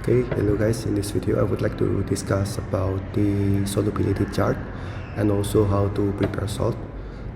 Okay, hello guys. In this video I would like to discuss about the solubility chart and also how to prepare salt.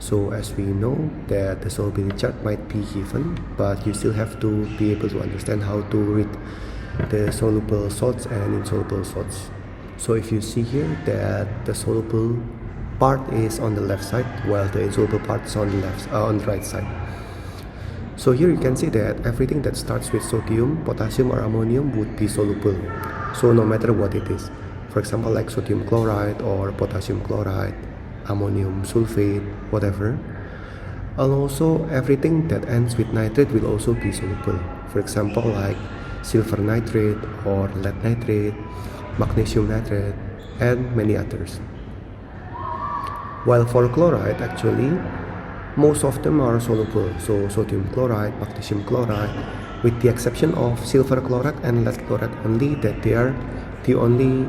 So as we know that the solubility chart might be given, but you still have to be able to understand how to read the soluble salts and insoluble salts. So if you see here that the soluble part is on the left side while the insoluble part is on the right side. So here you can see that everything that starts with sodium, potassium or ammonium would be soluble. So no matter what it is. For example, like sodium chloride or potassium chloride, ammonium sulfate, whatever. And also everything that ends with nitrate will also be soluble. For example, like silver nitrate or lead nitrate, magnesium nitrate, and many others. While for chloride, actually, most of them are soluble, so sodium chloride, magnesium chloride, with the exception of silver chloride and lead chloride only, that they are the only,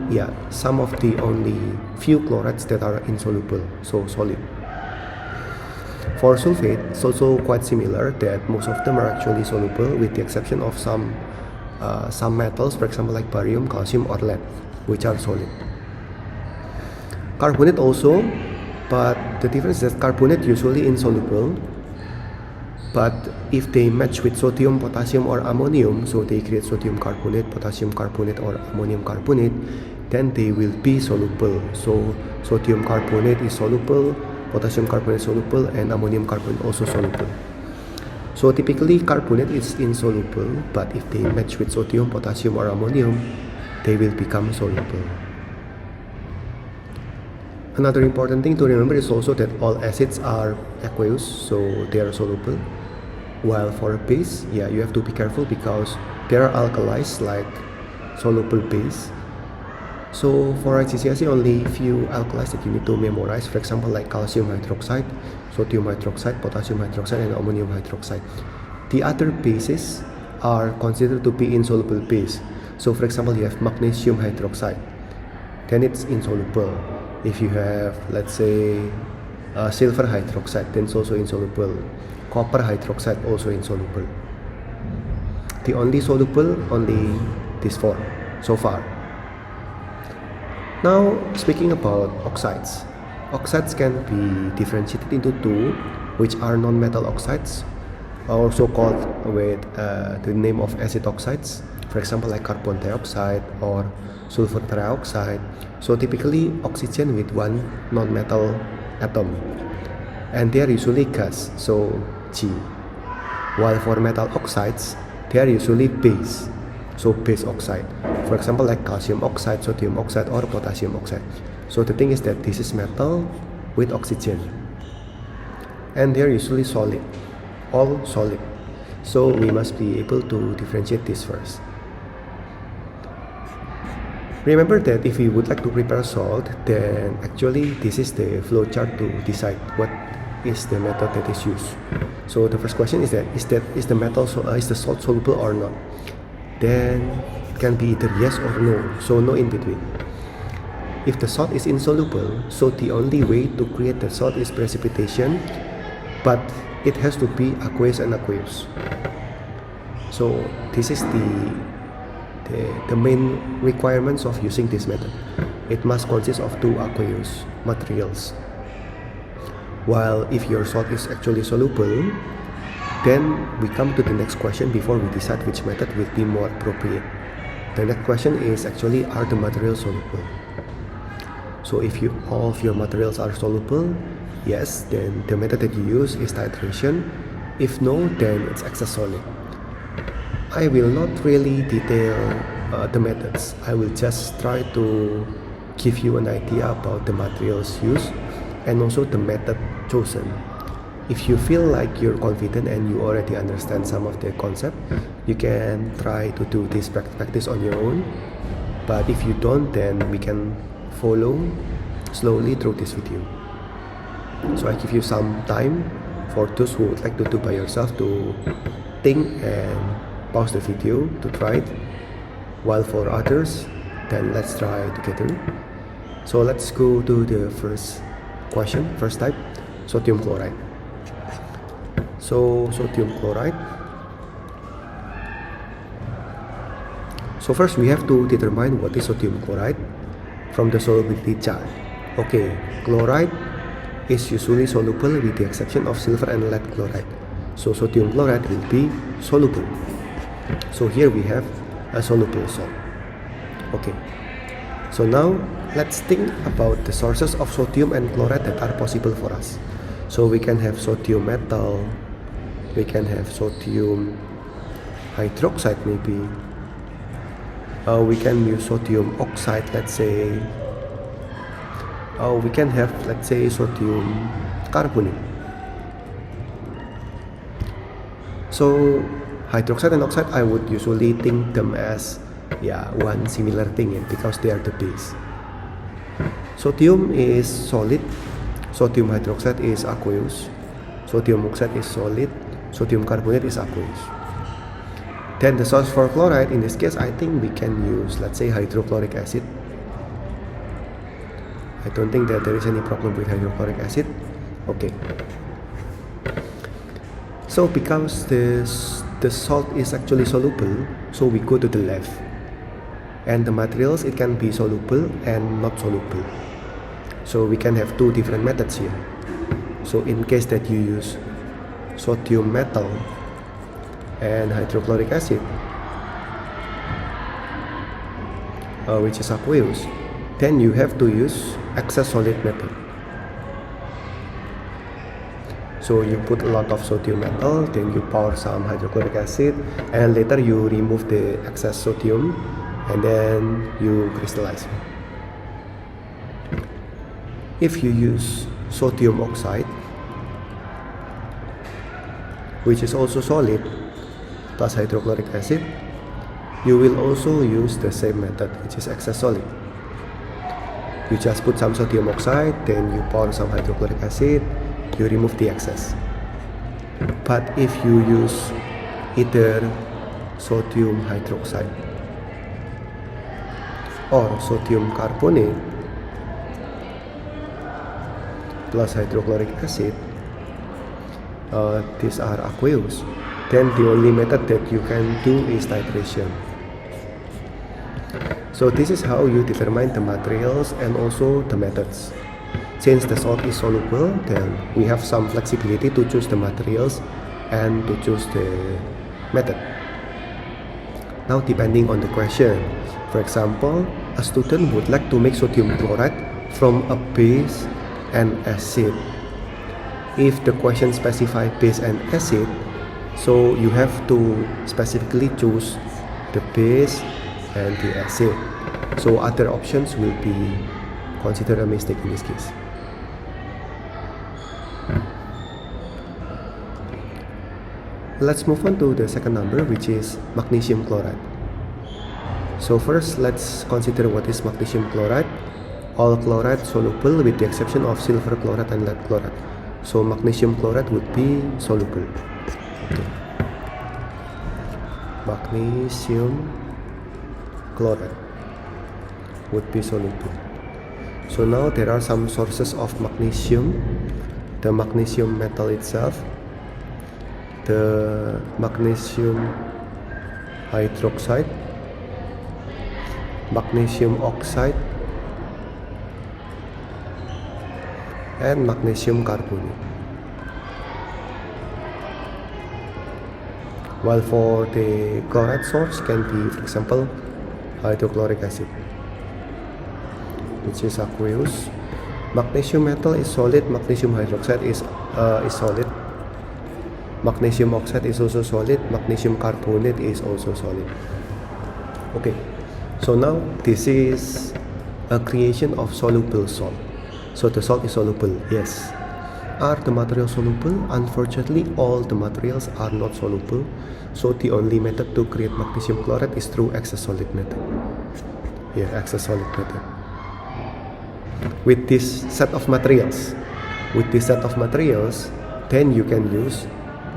some of the only few chlorides that are insoluble, so solid. For sulfate, it's also quite similar, that most of them are actually soluble, with the exception of some metals, for example like barium, calcium or lead, which are solid. Carbonate also, but the difference is that carbonate usually insoluble, but if they match with sodium, potassium or ammonium, so they create sodium carbonate, potassium carbonate or ammonium carbonate, then they will be soluble. So sodium carbonate is soluble, potassium carbonate is soluble, and ammonium carbonate also soluble. So typically carbonate is insoluble, but if they match with sodium, potassium or ammonium, they will become soluble. Another important thing to remember is also that all acids are aqueous, so they are soluble. While for a base, you have to be careful because there are alkalis like soluble base. So for IGCSE, only few alkalis that you need to memorize. For example, like calcium hydroxide, sodium hydroxide, potassium hydroxide, and ammonium hydroxide. The other bases are considered to be insoluble base. So for example, you have magnesium hydroxide, then it's insoluble. If you have, let's say, silver hydroxide, then it's also insoluble. Copper hydroxide also insoluble. The only soluble, only these four so far. Now, speaking about oxides. Oxides can be differentiated into two, which are non-metal oxides, also called with the name of acid oxides. For example, like carbon dioxide or sulfur trioxide. So typically oxygen with one non-metal atom, and they are usually gas, so G. While for metal oxides, they are usually base, so base oxide. For example, like calcium oxide, sodium oxide or potassium oxide. So the thing is that this is metal with oxygen, and they are usually solid, all solid. So we must be able to differentiate this first. Remember that if you would like to prepare salt, then actually this is the flow chart to decide what is the method that is used. So the first question is that is the salt soluble or not? Then it can be either yes or no, so no in between. If the salt is insoluble, so the only way to create the salt is precipitation, but it has to be aqueous and aqueous. So this is the main requirements of using this method. It must consist of two aqueous materials. While if your salt is actually soluble, then we come to the next question before we decide which method will be more appropriate. The next question is actually, are the materials soluble? So if all of your materials are soluble, yes, then the method that you use is titration. If no, then it's excess solid. I will not really detail the methods. I will just try to give you an idea about the materials used and also the method chosen. If you feel like you're confident and you already understand some of the concept, you can try to do this practice on your own. But if you don't, then we can follow slowly through this video. So I give you some time for those who would like to do by yourself to think and pause the video to try it, while for others, then let's try together. So let's go to the first question, first type, sodium chloride. So sodium chloride, So first we have to determine what is sodium chloride from the solubility chart. Okay, chloride is usually soluble with the exception of silver and lead chloride. So sodium chloride will be soluble. So here we have a soluble salt. Okay, so now let's think about the sources of sodium and chloride that are possible for us. So we can have sodium metal, we can have sodium hydroxide maybe, we can use sodium oxide, let's say, we can have, let's say, sodium carbonate. So hydroxide and oxide, I would usually think them as one similar thing because they are the base. Sodium is solid, sodium hydroxide is aqueous, sodium oxide is solid, sodium carbonate is aqueous. Then the source for chloride, in this case, I think we can use, let's say, hydrochloric acid. I don't think that there is any problem with hydrochloric acid. Okay. So because the salt is actually soluble, so we go to the left. And the materials, it can be soluble and not soluble. So we can have two different methods here. So in case that you use sodium metal and hydrochloric acid, which is aqueous, then you have to use excess solid method. So you put a lot of sodium metal, then you pour some hydrochloric acid, and later you remove the excess sodium, and then you crystallize. If you use sodium oxide, which is also solid, plus hydrochloric acid, you will also use the same method, which is excess solid. You just put some sodium oxide, then you pour some hydrochloric acid, you remove the excess. But if you use either sodium hydroxide or sodium carbonate plus hydrochloric acid, these are aqueous, then the only method that you can do is titration. So this is how you determine the materials and also the methods. Since the salt is soluble, then we have some flexibility to choose the materials and to choose the method. Now depending on the question, for example, a student would like to make sodium chloride from a base and acid. If the question specifies base and acid, so you have to specifically choose the base and the acid. So other options will be considered a mistake in this case. Let's move on to the second number, which is magnesium chloride. So first, let's consider what is magnesium chloride. All chloride soluble with the exception of silver chloride and lead chloride. So magnesium chloride would be soluble. Okay. Magnesium chloride would be soluble. So now there are some sources of magnesium: the magnesium metal itself, the magnesium hydroxide, magnesium oxide, and magnesium carbonate. While for the chloride source can be, for example, hydrochloric acid, which is aqueous. Magnesium metal is solid, magnesium hydroxide is solid, magnesium oxide is also solid, magnesium carbonate is also solid. Okay, so now this is a creation of soluble salt. So the salt is soluble, yes. Are the materials soluble? Unfortunately, all the materials are not soluble. So the only method to create magnesium chloride is through excess solid method. Here, excess solid method. With this set of materials, then you can use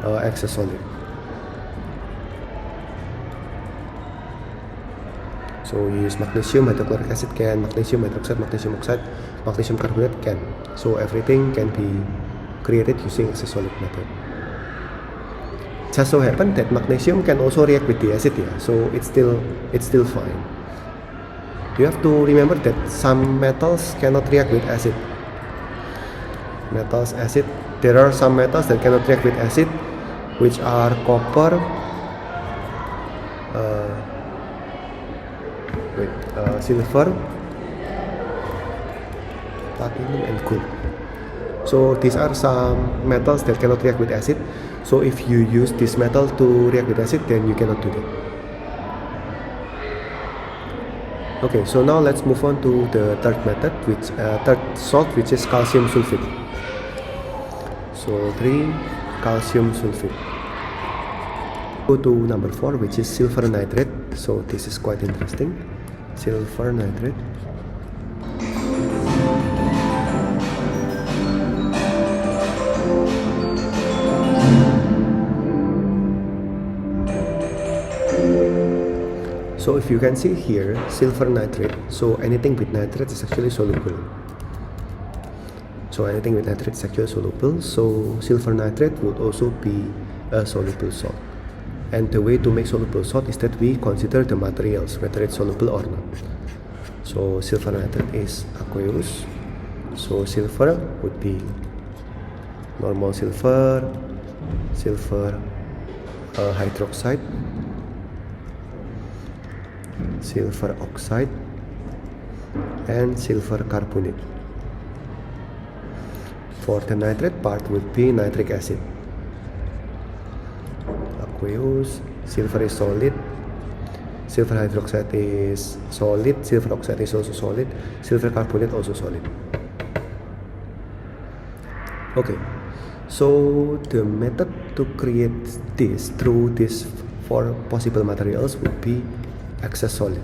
excess solid. So you use magnesium hydrochloric acid can, magnesium hydroxide, magnesium oxide, magnesium carbonate can. So everything can be created using excess solid method. just so happen that magnesium can also react with the acid here, so it's still fine. You have to remember that some metals cannot react with acid. There are some metals that cannot react with acid, which are copper, silver, platinum, and gold. So these are some metals that cannot react with acid. So if you use this metal to react with acid, then you cannot do that. Okay, so now let's move on to the third method, third salt, which is calcium sulfate. So 3 calcium sulfate. Go to number 4, which is silver nitrate. So this is quite interesting. Silver nitrate. So if you can see here, silver nitrate, so anything with nitrate is actually soluble. So silver nitrate would also be a soluble salt. And the way to make soluble salt is that we consider the materials, whether it's soluble or not. So silver nitrate is aqueous. So silver would be normal silver hydroxide, silver oxide, and silver carbonate. For the nitrate part would be nitric acid. Aqueous, silver is solid, silver hydroxide is solid, silver oxide is also solid, silver carbonate also solid. Okay, so the method to create this through these 4 possible materials would be excess solid,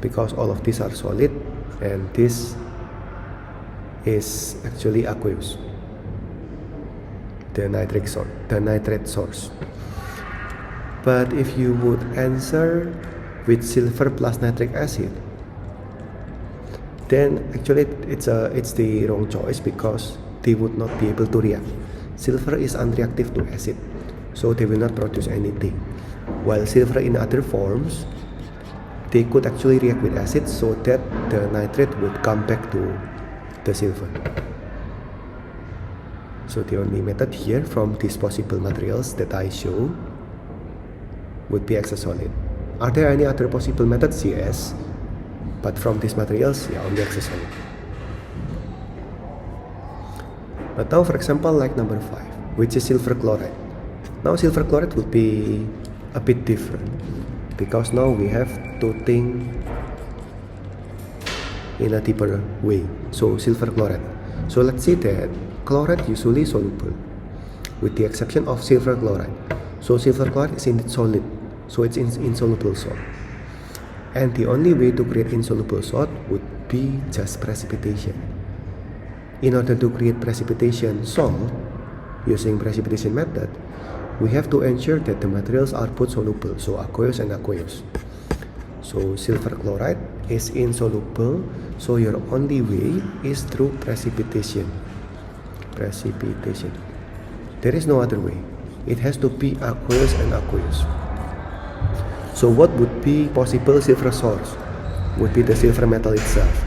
because all of these are solid and this is actually aqueous, the nitrate source. But if you would answer with silver plus nitric acid, then actually it's the wrong choice, because they would not be able to react. Silver is unreactive to acid, so they will not produce anything. While silver in other forms, they could actually react with acid, so that the nitrate would come back to the silver. So the only method here from these possible materials that I show would be excess solid. Are there any other possible methods? Yes, but from these materials, yeah, only excess solid. But now, for example, like number 5, which is silver chloride. Now silver chloride would be a bit different, because now we have to think in a deeper way. So silver chloride. So let's say that chloride usually soluble, with the exception of silver chloride. So silver chloride is indeed solid, so it's insoluble salt. And the only way to create insoluble salt would be just precipitation. In order to create precipitation salt using precipitation method, we have to ensure that the materials are both soluble, so aqueous and aqueous. So silver chloride is insoluble, so your only way is through precipitation. There is no other way. It has to be aqueous and aqueous. So what would be possible silver source? Would be the silver metal itself.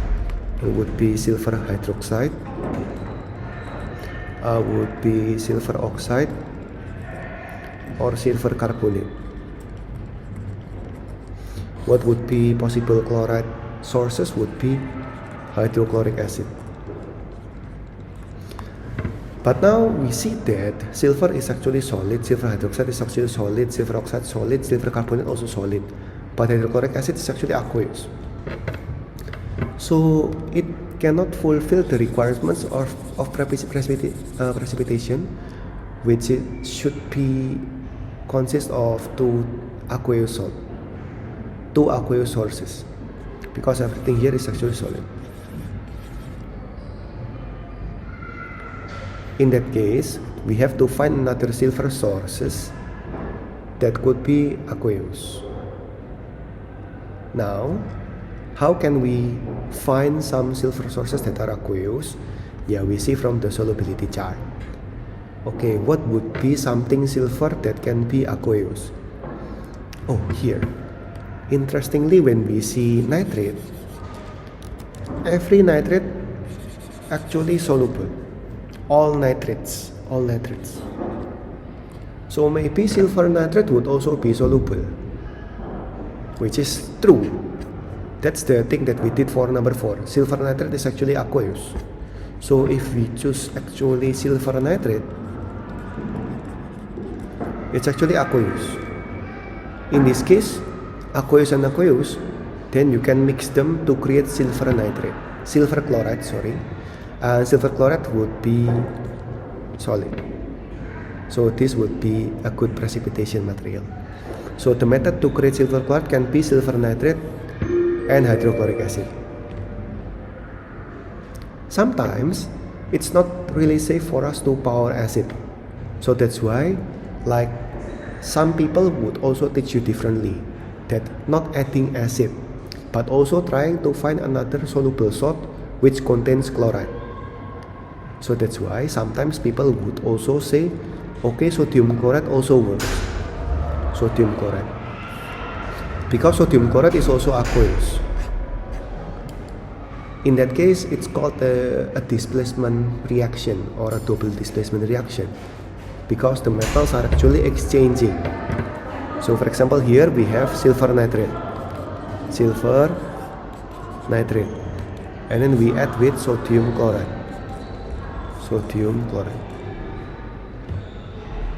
It would be silver hydroxide, would be silver oxide, or silver carbonate. What would be possible chloride sources would be hydrochloric acid. But now we see that silver is actually solid, silver hydroxide is actually solid, silver oxide solid, silver carbonate also solid, but hydrochloric acid is actually aqueous. So it cannot fulfill the requirements of precipitation, which it should be consist of two aqueous sources, because everything here is actually solid. In that case, we have to find another silver sources that could be aqueous. Now, how can we find some silver sources that are aqueous? Yeah, we see from the solubility chart. Okay, what would be something silver that can be aqueous? Oh, here. Interestingly, when we see nitrate, every nitrate actually soluble. All nitrates. So maybe silver nitrate would also be soluble, which is true. That's the thing that we did for number 4. Silver nitrate is actually aqueous. So if we choose actually silver nitrate, it's actually aqueous. In this case, aqueous and aqueous, then you can mix them to create silver chloride, and silver chloride would be solid. So this would be a good precipitation material. So the method to create silver chloride can be silver nitrate and hydrochloric acid. Sometimes it's not really safe for us to pour acid. So that's why, like, some people would also teach you differently, that not adding acid, but also trying to find another soluble salt which contains chloride. So that's why sometimes people would also say, okay, sodium chloride also works. Sodium chloride. Because sodium chloride is also aqueous. In that case, it's called a displacement reaction or a double displacement reaction, because the metals are actually exchanging. So for example, here we have silver nitrate, and then we add with sodium chloride.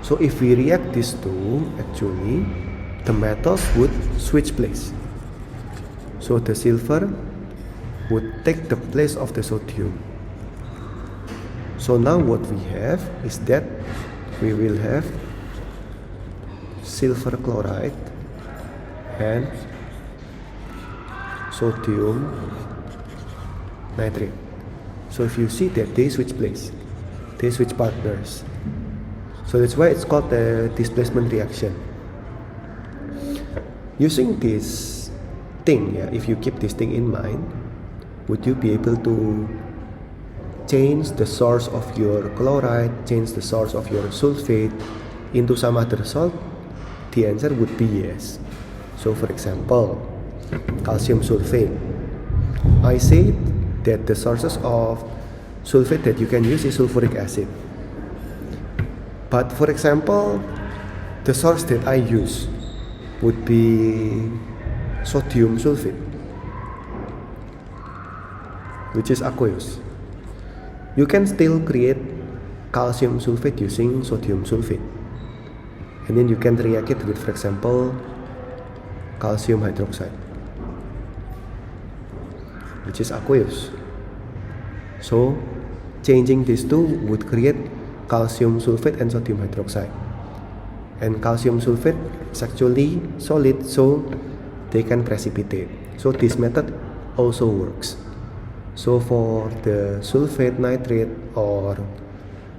So if we react these two, actually the metals would switch place. So the silver would take the place of the sodium. So now what we have is that we will have silver chloride and sodium nitrate. So if you see that they switch place, they switch partners. So that's why it's called the displacement reaction. Using this thing, if you keep this thing in mind, would you be able to change the source of your chloride, change the source of your sulfate into some other salt? The answer would be yes. So for example, calcium sulfate. I said that the sources of sulfate that you can use is sulfuric acid. But for example, the source that I use would be sodium sulfate, which is aqueous. You can still create calcium sulfate using sodium sulfate, and then you can react it with, for example, calcium hydroxide, which is aqueous. So changing these two would create calcium sulfate and sodium hydroxide, and calcium sulfate is actually solid, so they can precipitate. So this method also works. So for the sulfate, nitrate, or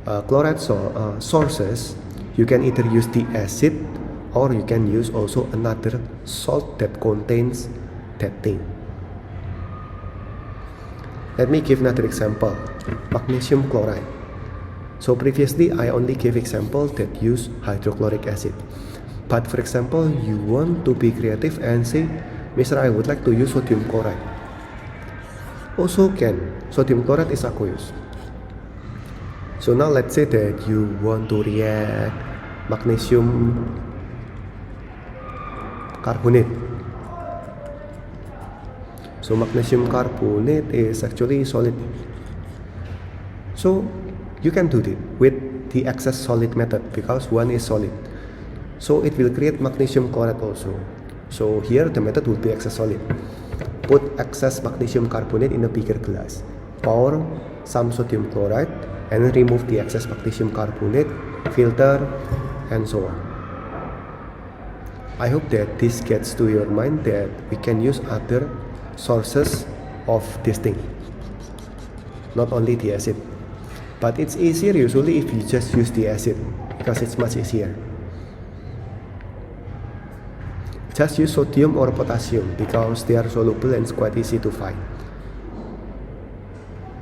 chloride sources, you can either use the acid or you can use also another salt that contains that thing. Let me give another example, magnesium chloride. So previously I only gave examples that use hydrochloric acid. But for example, you want to be creative and say, Mr. I would like to use sodium chloride. Also can. Sodium chloride is aqueous. So now let's say that you want to react magnesium carbonate. So magnesium carbonate is actually solid. So you can do it with the excess solid method because one is solid. So it will create magnesium chloride also. So here the method will be excess solid. Put excess magnesium carbonate in a bigger glass. Pour some sodium chloride and remove the excess magnesium carbonate, filter, and so on. I hope that this gets to your mind that we can use other sources of this thing, not only the acid. But it's easier usually if you just use the acid because it's much easier. Just use sodium or potassium because they are soluble and it's quite easy to find.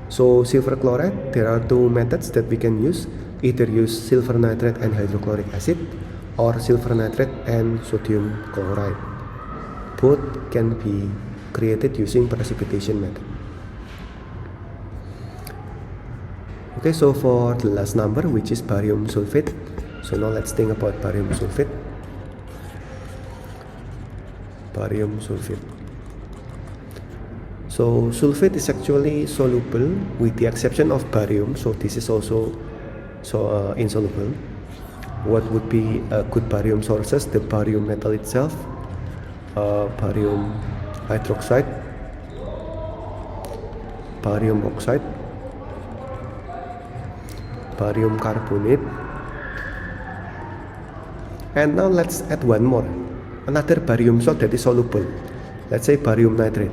So silver chloride, there are two methods that we can use. either use silver nitrate and hydrochloric acid or silver nitrate and sodium chloride. Both can be created using precipitation method. Okay, so for the last number, which is barium sulfate. So now let's think about barium sulfate. Barium sulfate. So sulfate is actually soluble with the exception of barium. So this is also insoluble. What would be good barium sources? The barium metal itself, barium hydroxide, barium oxide, barium carbonate, and now let's add one more, another barium salt that is soluble. Let's say barium nitrate.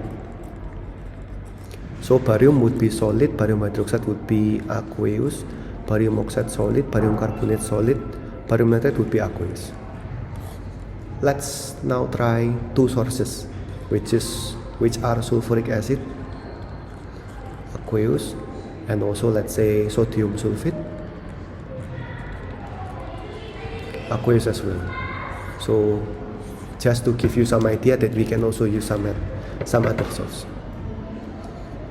So barium would be solid, barium hydroxide would be aqueous, barium oxide solid, barium carbonate solid, barium nitrate would be aqueous. Let's now try two sources, which are sulfuric acid, aqueous, and also let's say sodium sulfate, aqueous as well. So just to give you some idea that we can also use some other source.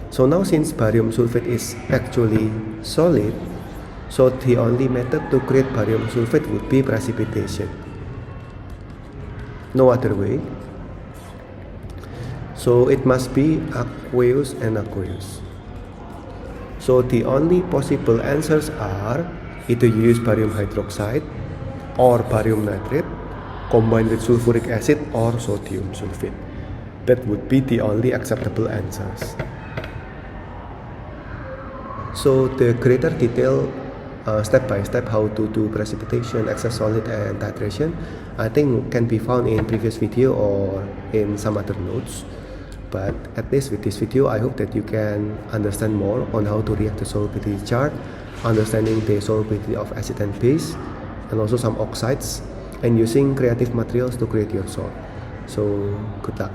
So now since barium sulfate is actually solid, so the only method to create barium sulfate would be precipitation. No other way. So it must be aqueous and aqueous. So the only possible answers are either you use barium hydroxide or barium nitrate combined with sulfuric acid or sodium sulfate. That would be the only acceptable answers. So the greater detail step by step how to do precipitation, excess solid and titration, I think can be found in previous video or in some other notes. But at least with this video, I hope that you can understand more on how to react to solubility chart, understanding the solubility of acid and base, and also some oxides, and using creative materials to create your salt. So good luck.